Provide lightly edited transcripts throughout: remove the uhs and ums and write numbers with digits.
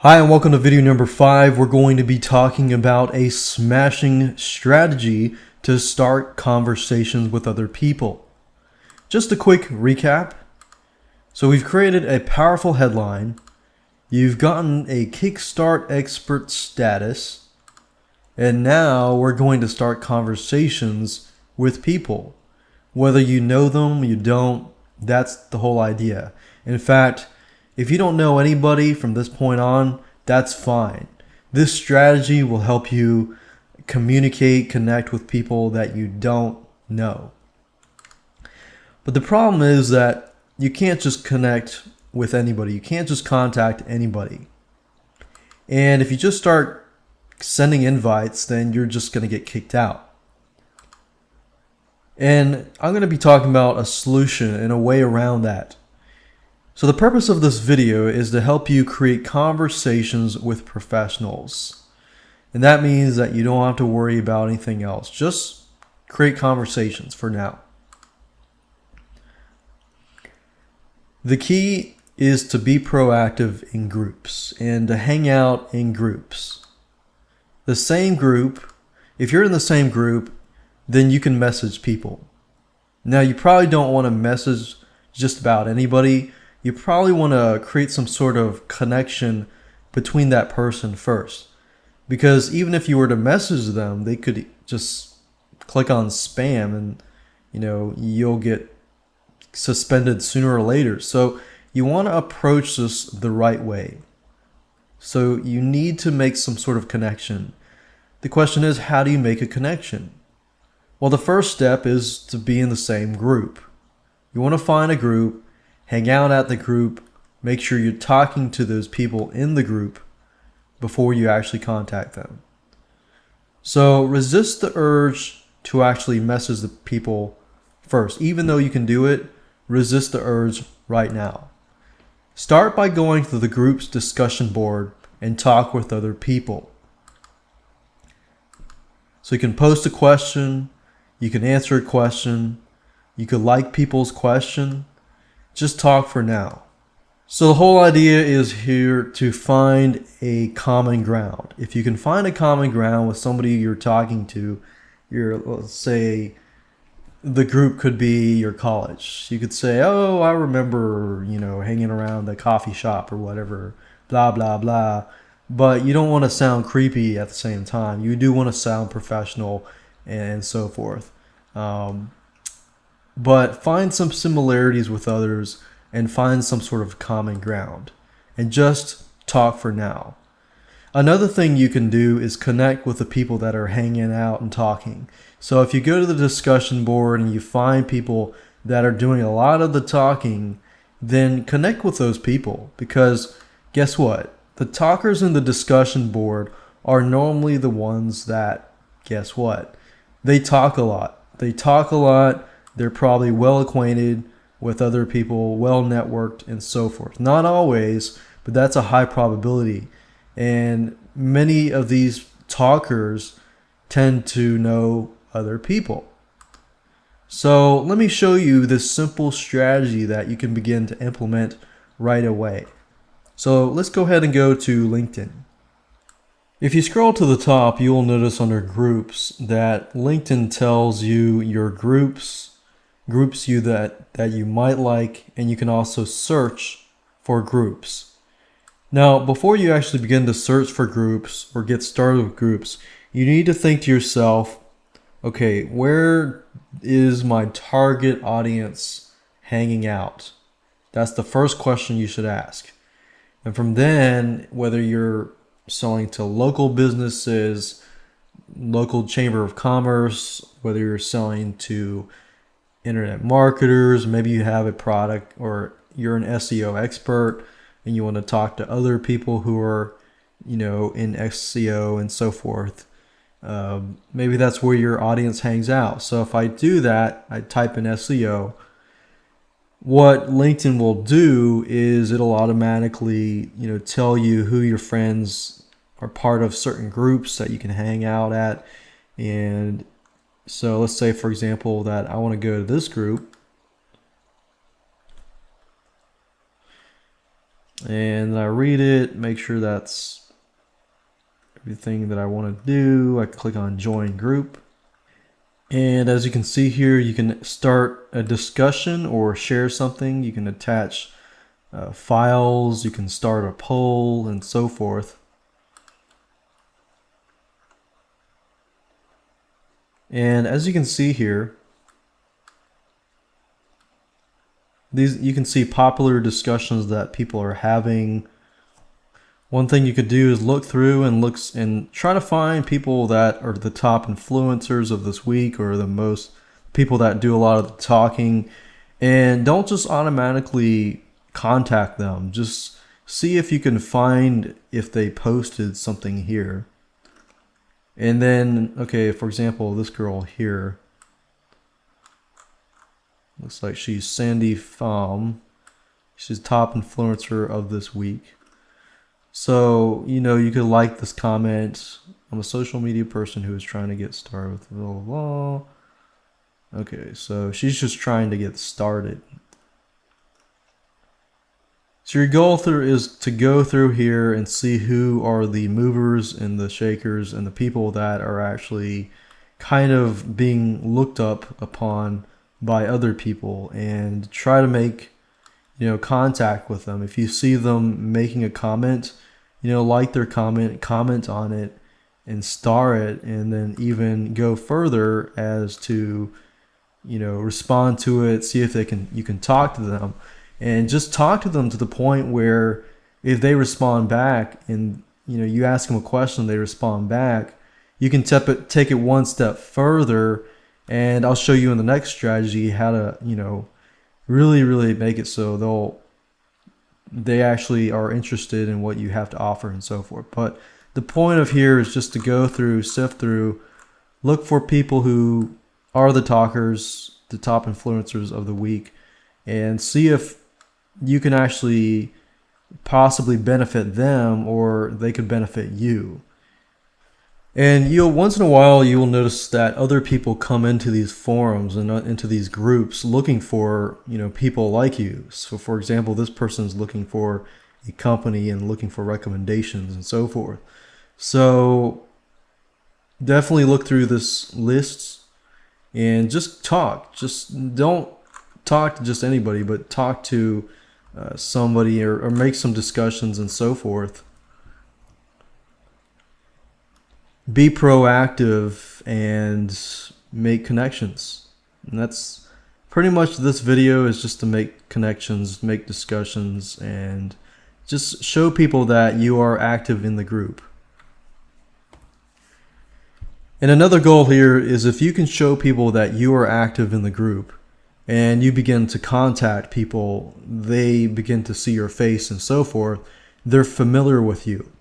Hi and welcome to video number 5. We're going to be talking about a smashing strategy to start conversations with other people. Just a quick recap. So we've created a powerful headline. You've gotten a Kickstart expert status. And now we're going to start conversations with people. Whether you know them, you don't, that's the whole idea. In fact, if you don't know anybody from this point on, that's fine. This strategy will help you communicate, connect with people that you don't know. But the problem is that you can't just connect with anybody. You can't just contact anybody. And if you just start sending invites, then you're just going to get kicked out. And I'm going to be talking about a solution and a way around that. So the purpose of this video is to help you create conversations with professionals. And that means that you don't have to worry about anything else. Just create conversations for now. The key is to be proactive in groups and to hang out in groups. The same group, if you're in the same group, then you can message people. Now you probably don't want to message just about anybody. You probably want to create some sort of connection between that person first. Because even if you were to message them, they could just click on spam and you'll get suspended sooner or later. So you want to approach this the right way. So you need to make some sort of connection. The question is, how do you make a connection? Well, the first step is to be in the same group. You want to find a group, hang out at the group, make sure you're talking to those people in the group before you actually contact them. So resist the urge to actually message the people first. Even though you can do it, resist the urge right now. Start by going to the group's discussion board and talk with other people. So you can post a question, you can answer a question, you could like people's question. Just talk for now. So the whole idea is here to find a common ground. If you can find a common ground with somebody you're talking to, let's say the group could be your college. You could say, oh, I remember, hanging around the coffee shop or whatever, blah, blah, blah. But you don't want to sound creepy at the same time. You do want to sound professional and so forth. But find some similarities with others and find some sort of common ground. And just talk for now. Another thing you can do is connect with the people that are hanging out and talking. So if you go to the discussion board and you find people that are doing a lot of the talking, then connect with those people. Because guess what? The talkers in the discussion board are normally the ones that, guess what? They talk a lot. They're probably well acquainted with other people, well networked, and so forth. Not always, but that's a high probability. And many of these talkers tend to know other people. So let me show you this simple strategy that you can begin to implement right away. So let's go ahead and go to LinkedIn. If you scroll to the top, you will notice under groups that LinkedIn tells you your groups you that you might like, and you can also search for groups. Now, before you actually begin to search for groups or get started with groups, you need to think to yourself, okay, where is my target audience hanging out? That's the first question you should ask. And from then, whether you're selling to local businesses, local chamber of commerce, whether you're selling to internet marketers, maybe you have a product or you're an SEO expert and you want to talk to other people who are, in SEO and so forth. Maybe that's where your audience hangs out. So if I do that, I type in SEO, what LinkedIn will do is it'll automatically, tell you who your friends are part of certain groups that you can hang out at. And so let's say, for example, that I want to go to this group. And I read it, make sure that's everything that I want to do. I click on join group. And as you can see here, you can start a discussion or share something. You can attach files, you can start a poll, and so forth. And as you can see here, you can see popular discussions that people are having. One thing you could do is look through and try to find people that are the top influencers of this week, or the most people that do a lot of the talking, and don't just automatically contact them. Just see if you can find if they posted something here. And then, okay, for example, this girl here, looks like she's Sandy Pham. She's top influencer of this week. So, you could like this comment. I'm a social media person who is trying to get started with blah, blah, blah. Okay, so she's just trying to get started. So your goal is to go through here and see who are the movers and the shakers and the people that are actually kind of being looked up upon by other people, and try to make contact with them. If you see them making a comment, like their comment on it, and star it, and then even go further as to respond to it, see if you can talk to them, and just talk to them to the point where if they respond back and you ask them a question, they respond back, you can take it one step further. And I'll show you in the next strategy how to really make it so they actually are interested in what you have to offer and so forth. But the point of here is just to go through, sift through, look for people who are the talkers, the top influencers of the week, and see if you can actually possibly benefit them, or they could benefit you. And once in a while you will notice that other people come into these forums and into these groups looking for people like you. So for example, this person is looking for a company and looking for recommendations and so forth. So definitely look through this list and just talk. Just don't talk to just anybody, but talk to somebody, or make some discussions and so forth. Be proactive and make connections. And that's pretty much this video, is just to make connections, make discussions, and just show people that you are active in the group. And another goal here is, if you can show people that you are active in the group and you begin to contact people, they begin to see your face and so forth, they're familiar with you.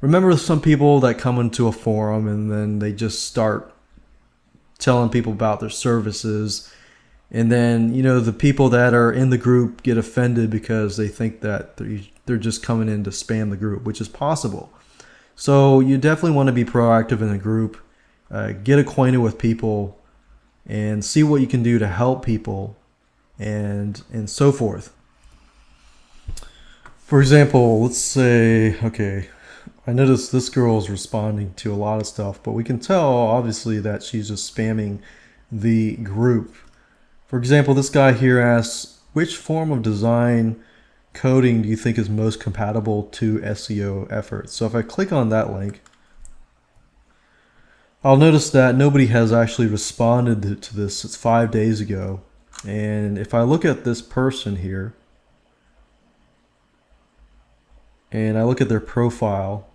Remember some people that come into a forum and then they just start telling people about their services, and then the people that are in the group get offended because they think that they're just coming in to spam the group, which is possible. So you definitely want to be proactive in the group, get acquainted with people, and see what you can do to help people, and so forth. For example, let's say, okay, I noticed this girl is responding to a lot of stuff, but we can tell obviously that she's just spamming the group. For example, this guy here asks, which form of design coding do you think is most compatible to SEO efforts? So if I click on that link, I'll notice that nobody has actually responded to this. It's 5 days ago. And if I look at this person here, and I look at their profile,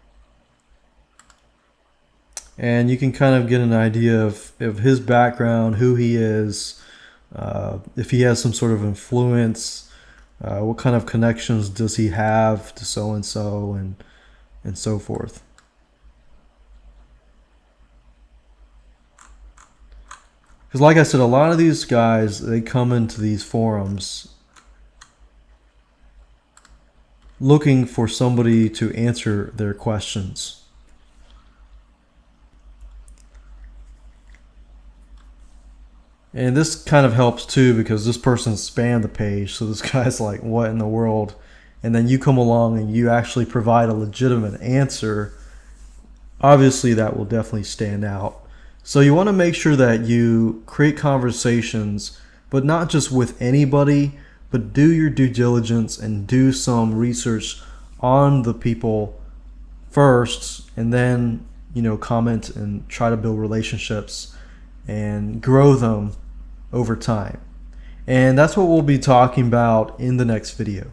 and you can kind of get an idea of his background, who he is, if he has some sort of influence, what kind of connections does he have to so-and-so, and so forth. Because like I said, a lot of these guys, they come into these forums looking for somebody to answer their questions. And this kind of helps too, because this person spammed the page. So this guy's like, what in the world and then you come along and you actually provide a legitimate answer, obviously that will definitely stand out. So you want to make sure that you create conversations, but not just with anybody, but do your due diligence and do some research on the people first, and then comment and try to build relationships and grow them over time. And that's what we'll be talking about in the next video.